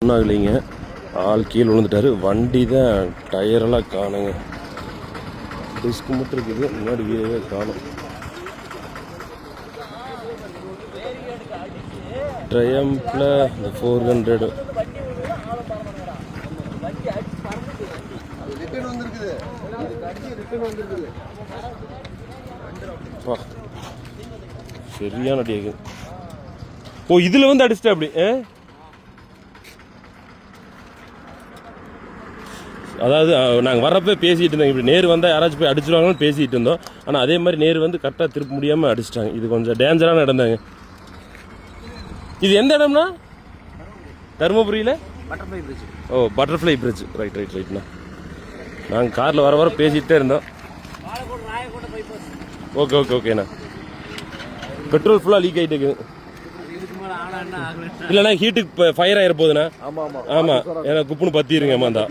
ஒன்றும் ஆகலைங்க. ஆள் கீழே விழுந்துட்டாரு. வண்டி தான் டயரெல்லாம் காணுங்க. டிஸ்க் மட்டும் இருக்குது, முன்னாடி வீடே காணும். ட்ரையம்பில் இந்த 400 சரியான அடியாக. ஓ, இதில் வந்து அடிச்சிட்டா அப்படி. அதாவது நாங்கள் வர்றப்ப பேசிகிட்டு இருந்தோம், இப்படி நேரு வந்தால் யாராச்சும் போய் அடிச்சிடுவாங்கன்னு பேசிகிட்டு இருந்தோம். ஆனால் அதே மாதிரி நேரு வந்து கரெக்டாக திருப்ப முடியாமல் அடிச்சிட்டாங்க. இது கொஞ்சம் டேஞ்சரான இடம் தாங்க. இது எந்த இடம்னா? தருமபுரியில் பட்டர்ஃப்ளை பிரிட்ஜ். ஓ, பட்டர்ஃப்ளை பிரிட்ஜ். ரைட்ண்ணா. நாங்கள் காரில் வர பேசிகிட்டே இருந்தோம். ஓகேண்ணா. பெட்ரோல் ஃபுல்லாக லீக் ஆகிட்டு இருக்குது. இல்லைண்ணா, ஹீட்டுக்கு ஃபயர் ஆகிற போகுதுண்ணா. ஆமாம், ஏன்னா குப்புன்னு பற்றிடுங்க. ஆமாண்டா.